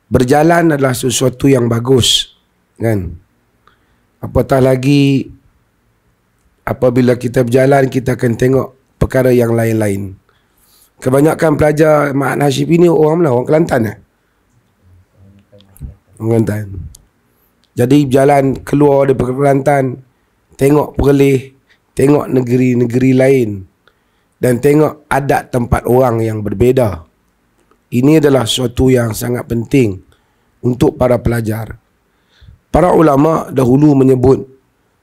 Berjalan adalah sesuatu yang bagus, kan? Apatah lagi apabila kita berjalan, kita akan tengok perkara yang lain-lain. Kebanyakan pelajar Ma'had Hashim ini orang mana? Orang Kelantan ya? Orang Kelantan. Jadi berjalan keluar daripada Kelantan, tengok Perlis, tengok negeri-negeri lain, dan tengok adat tempat orang yang berbeza. Ini adalah sesuatu yang sangat penting untuk para pelajar. Para ulama dahulu menyebut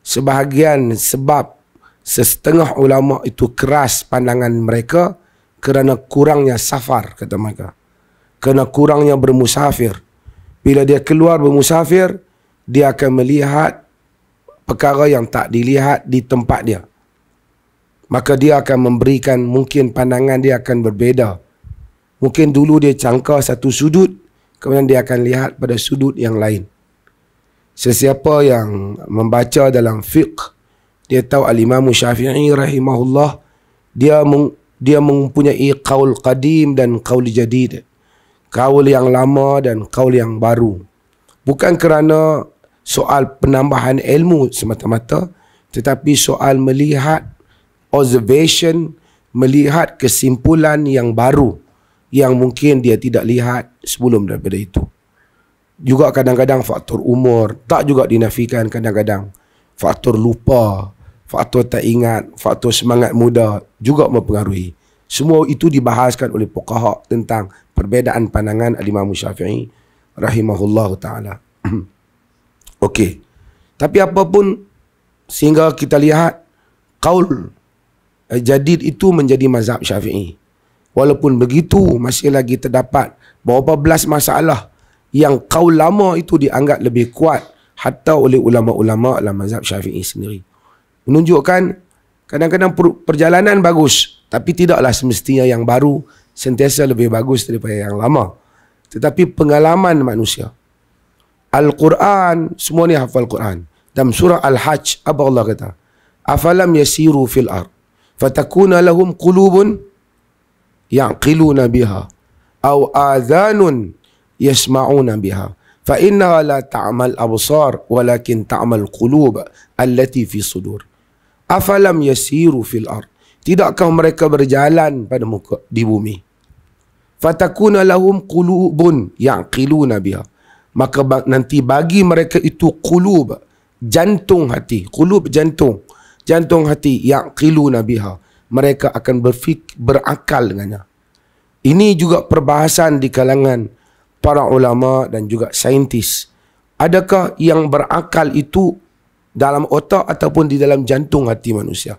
sebahagian sebab setengah ulama itu keras pandangan mereka kerana kurangnya safar, kata mereka. Kerana kurangnya bermusafir. Bila dia keluar bermusafir, dia akan melihat perkara yang tak dilihat di tempat dia. Maka dia akan memberikan, mungkin pandangan dia akan berbeza. Mungkin dulu dia cangkar satu sudut, kemudian dia akan lihat pada sudut yang lain. Sesiapa yang membaca dalam fiqh, dia tahu Al-Imam Syafi'i rahimahullah, dia mempunyai qaul qadim dan qaul jadid. Qaul yang lama dan qaul yang baru. Bukan kerana soal penambahan ilmu semata-mata, tetapi soal melihat observation, melihat kesimpulan yang baru yang mungkin dia tidak lihat sebelum daripada itu. Juga kadang-kadang faktor umur tak juga dinafikan, kadang-kadang faktor lupa, faktor tak ingat, faktor semangat muda juga mempengaruhi. Semua itu dibahaskan oleh fuqaha tentang perbezaan pandangan Al-Imam Syafi'i rahimahullah ta'ala. Okey. Tapi apapun, sehingga kita lihat qaul jadid itu menjadi mazhab Syafi'i. Walaupun begitu, masih lagi terdapat beberapa belas masalah yang qaul lama itu dianggap lebih kuat hatta oleh ulama-ulama dalam mazhab Syafi'i sendiri. Menunjukkan kadang-kadang perjalanan bagus, tapi tidaklah semestinya yang baru sentiasa lebih bagus daripada yang lama. Tetapi pengalaman manusia. Al-Quran, semua ni hafal Quran. Dalam surah Al-Hajj, apa Allah kata? Afalam yasiru fil ard fatakuna lahum qulubun ya'qiluna biha aw adhanun yasma'una biha fa innaha la ta'mal absar walakin ta'mal qulub allati fi sudur. Afalam yasiru fil ard, tidakkah mereka berjalan pada muka di bumi? Fatakuna lahum qulubun ya'qiluna biha, maka nanti bagi mereka itu qulub, jantung hati, qulub jantung hati, ya'qiluna biha, mereka akan berakal dengannya. Ini juga perbahasan di kalangan para ulama dan juga saintis. Adakah yang berakal itu dalam otak ataupun di dalam jantung hati manusia?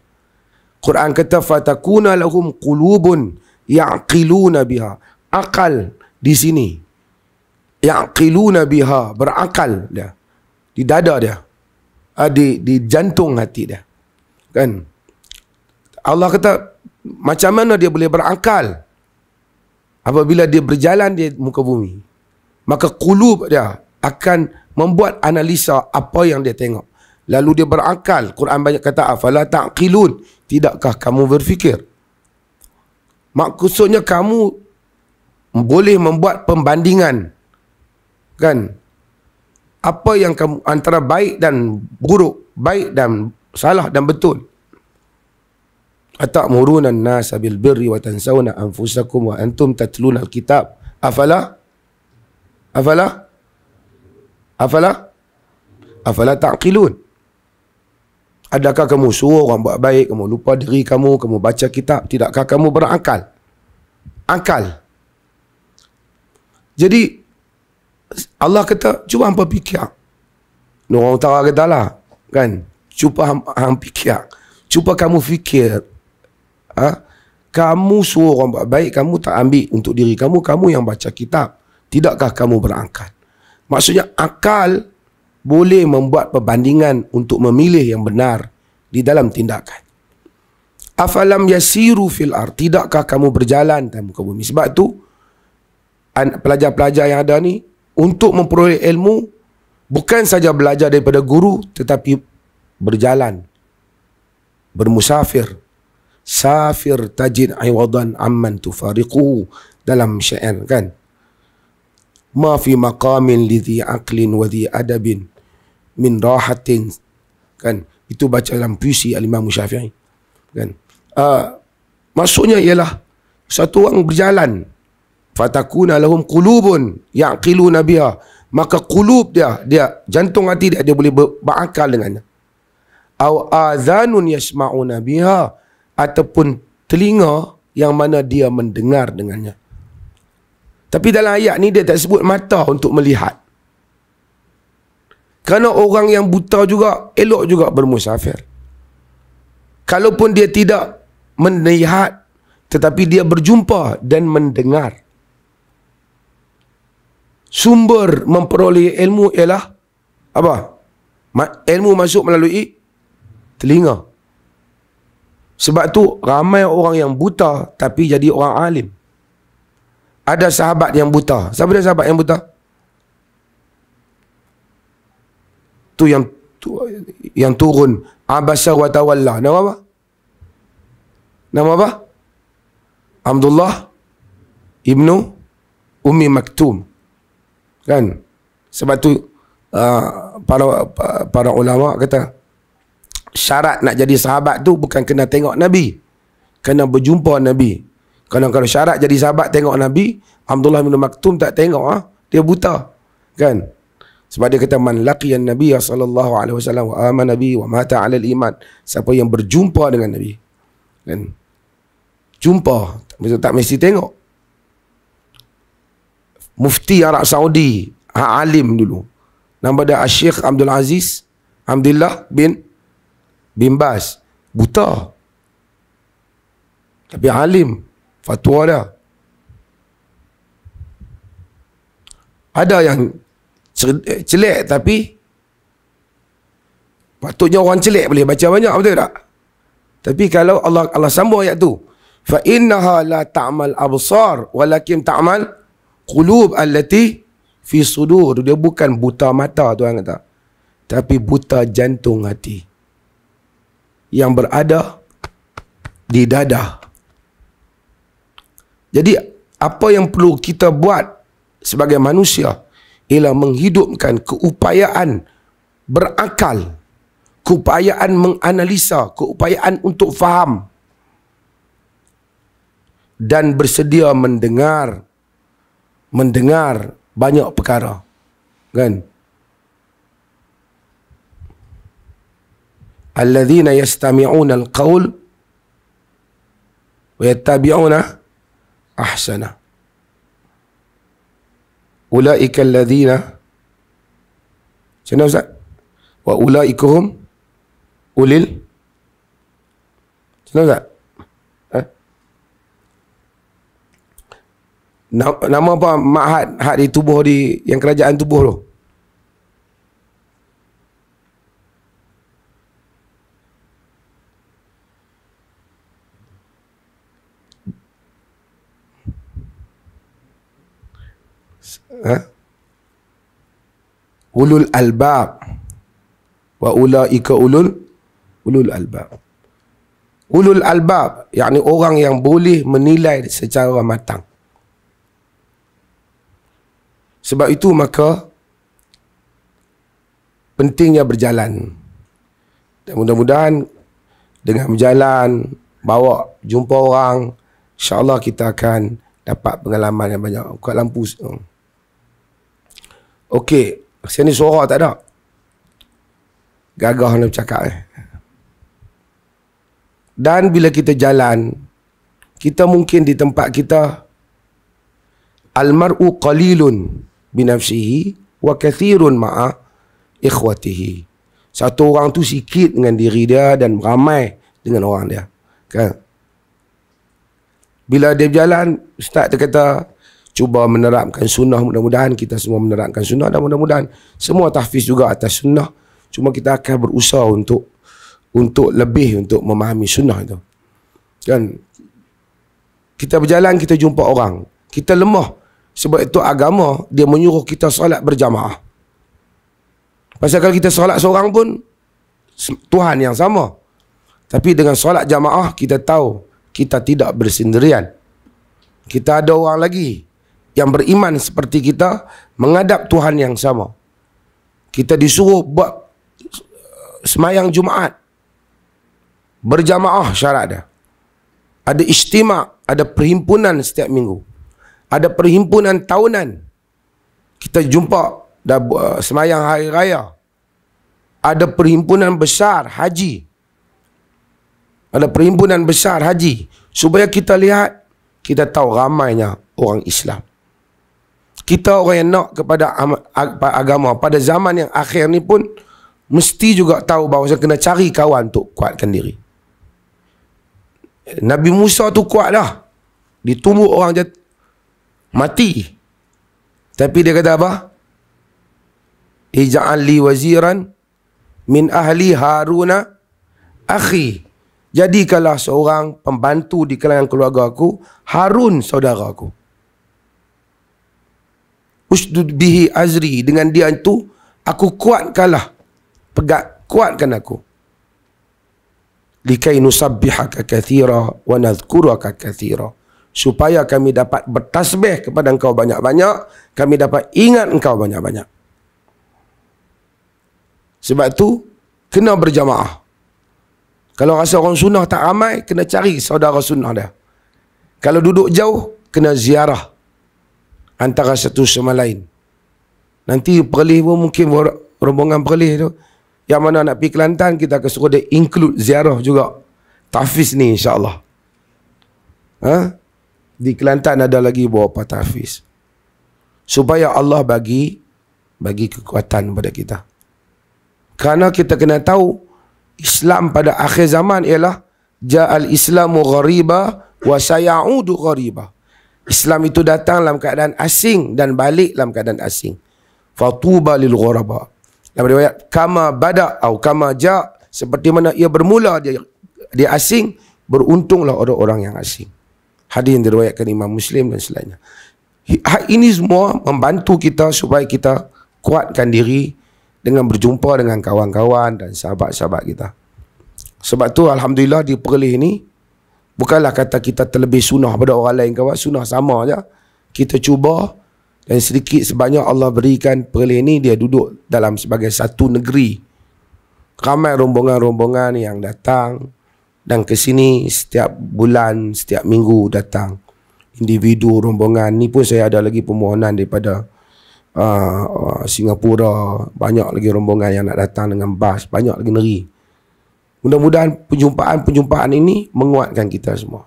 Quran kata fatakuna lahum qulubun ya'qiluna biha. Akal di sini. Ya'qiluna biha, berakal dia. Di dada dia. Di jantung hati dia. Kan? Allah kata macam mana dia boleh berakal apabila dia berjalan di muka bumi? Maka qulub dia akan membuat analisa apa yang dia tengok. Lalu dia berakal. Quran banyak kata afala ta'qilun, tidakkah kamu berfikir? Maksudnya kamu boleh membuat pembandingan, kan? Apa yang kamu antara baik dan buruk, baik dan salah dan betul. Atamuruna an-nasa bil birri wa tansawna anfusakum wa antum tatluna al-kitab afala ta'qilun. Adakah kamu suruh orang buat baik, kamu lupa diri kamu baca kitab, tidakkah kamu berakal? Akal. Jadi Allah kata cuba hampa fikir. Orang utara kata lah, kan, cuba hampa fikir. Cuba kamu fikir. Kamu suruh orang buat baik, kamu tak ambil untuk diri kamu, kamu yang baca kitab, tidakkah kamu berakal? Maksudnya akal boleh membuat perbandingan untuk memilih yang benar di dalam tindakan. Afalam yasiru fil ard, tidakkah kamu berjalan dalam muka bumi? Sebab tu pelajar-pelajar yang ada ni untuk memperoleh ilmu bukan saja belajar daripada guru, tetapi berjalan, bermusafir. Safir tajid iwadan amman tufariquhu, dalam syair, kan. ma fi maqamin lidhi aqlin wa dhi adabin min rahatin. Kan, itu baca dalam puisi Al-Imam Syafi'i. Kan, maksudnya ialah satu orang berjalan, fatakuna lahum qulubun yaqiluna biha, maka qulub dia jantung hati dia boleh berakal dengannya. Au adhanun yasma'una biha, ataupun telinga yang mana dia mendengar dengannya. Tapi dalam ayat ni dia tak sebut mata untuk melihat. Kerana orang yang buta juga elok juga bermusafir. Kalaupun dia tidak melihat, tetapi dia berjumpa dan mendengar. Sumber memperoleh ilmu ialah apa? Ilmu masuk melalui telinga. Sebab tu ramai orang yang buta tapi jadi orang alim. Ada sahabat yang buta. Siapa dia sahabat yang buta? Tu yang turun Abasa wa tawalla. Nama apa? Nama apa? Abdullah ibnu Ummi Maktum. Kan? Sebab tu para ulama kata syarat nak jadi sahabat tu bukan kena tengok Nabi, kena berjumpa Nabi. Kalau syarat jadi sahabat tengok Nabi, Abdullah bin Maktum tak tengok, dia buta. Kan? Sebab dia kata man laqiyan Nabi sallallahu alaihi wasallam wa amana Nabi wa mata 'ala al-iman. Siapa yang berjumpa dengan Nabi. Kan? Jumpa, tak mesti tengok. Mufti Arab Saudi, alim dulu. Nama dia Syekh Abdul Aziz Abdullah bin Bas. Buta. Tapi alim. Fatwa dia. Ada yang celek tapi patutnya orang celek boleh baca banyak, betul tak? Tapi kalau Allah sambung ayat tu, fa innaha la ta'mal absar walakin ta'mal qulub allati fi sudur. Dia bukan buta mata, Tuhan kata, tapi buta jantung hati yang berada di dada. Jadi apa yang perlu kita buat sebagai manusia ialah menghidupkan keupayaan berakal, keupayaan menganalisa, keupayaan untuk faham dan bersedia mendengar banyak perkara. Kan? Alladzina yastami'una al-qaul wa yattabi'una ahsana. Ulaika alladzina, macam mana Ustaz? Wa ulaikahum ulil, macam mana Ustaz? Nama apa ma'had di tubuh, di yang kerajaan tubuh tu? Ulul albab. Wa ulaika ulul albab. Ulul albab, yakni orang yang boleh menilai secara matang. Sebab itu maka pentingnya berjalan. Dan mudah-mudahan dengan berjalan, bawa jumpa orang, insya-Allah kita akan dapat pengalaman yang banyak. Buka lampu. Okey, sini suara tak ada. Gagah nak bercakap. Dan bila kita jalan, kita mungkin di tempat kita, almar'u qalilun binafsihi wa kathirun ma'a ikhwatihi. Satu orang tu sikit dengan diri dia dan ramai dengan orang dia. Kan? Bila dia berjalan, Ustaz dia kata, cuba menerapkan sunnah. Mudah-mudahan kita semua menerapkan sunnah dan mudah-mudahan semua tahfiz juga atas sunnah. Cuma kita akan berusaha untuk lebih untuk memahami sunnah itu. Kan? Kita berjalan, kita jumpa orang, kita lemah. Sebab itu agama dia menyuruh kita solat berjamaah. Pasal kalau kita solat seorang pun Tuhan yang sama. Tapi dengan solat jamaah kita tahu kita tidak bersendirian. Kita ada orang lagi yang beriman seperti kita menghadap Tuhan yang sama. Kita disuruh buat semayang Jumaat berjamaah, syarat dia. Ada istimak, ada perhimpunan setiap minggu. Ada perhimpunan tahunan. Kita jumpa dah semayang hari raya. Ada perhimpunan besar haji. Ada perhimpunan besar haji. Supaya kita lihat, kita tahu ramainya orang Islam. Kita orang yang nak kepada agama pada zaman yang akhir ni pun mesti juga tahu bahawa kena cari kawan untuk kuatkan diri. Nabi Musa tu kuat dah. Ditumbuk orang mati. Tapi dia kata apa? Ij'al li waziran min ahli Haruna akhi. Jadikanlah seorang pembantu di kalangan keluarga aku, Harun saudara aku. Usdud bihi azri, dengan dia itu aku kuatkanlah, kuatkan aku. Likai nusabbihaka kathira wa nadhkuraka kathira, supaya kami dapat bertasbih kepada engkau banyak-banyak, kami dapat ingat engkau banyak-banyak. Sebab tu kena berjamaah. Kalau rasa orang sunnah tak ramai, kena cari saudara sunnah dia. Kalau duduk jauh, kena ziarah antara satu sama lain. Nanti Perlis pun mungkin rombongan Perlis tu, yang mana nak pergi Kelantan, kita akan suruh dia include ziarah juga tahfiz ni, insyaAllah. Di Kelantan ada lagi beberapa tahfiz, supaya Allah bagi kekuatan kepada kita. Kerana kita kena tahu Islam pada akhir zaman ialah ja'al islamu ghariba wa sayaudu ghariba. Islam itu datang dalam keadaan asing dan balik dalam keadaan asing. Fatuba lil ghuraba. Dalam riwayat kama bada atau kama ja, seperti mana ia bermula dia asing, beruntunglah orang-orang yang asing. Hadis yang diriwayatkan Imam Muslim dan selainnya. Ini semua membantu kita supaya kita kuatkan diri dengan berjumpa dengan kawan-kawan dan sahabat-sahabat kita. Sebab tu alhamdulillah di Perlis ni bukanlah kata kita terlebih sunnah pada orang lain, kawan, sunnah sama aja. Kita cuba, dan sedikit sebanyak Allah berikan Perlis ni dia duduk dalam sebagai satu negeri. Ramai rombongan-rombongan yang datang dan ke sini setiap bulan, setiap minggu datang. Individu rombongan ni pun saya ada lagi permohonan daripada Singapura, banyak lagi rombongan yang nak datang dengan bas, banyak lagi negeri. Mudah-mudahan perjumpaan-perjumpaan ini menguatkan kita semua.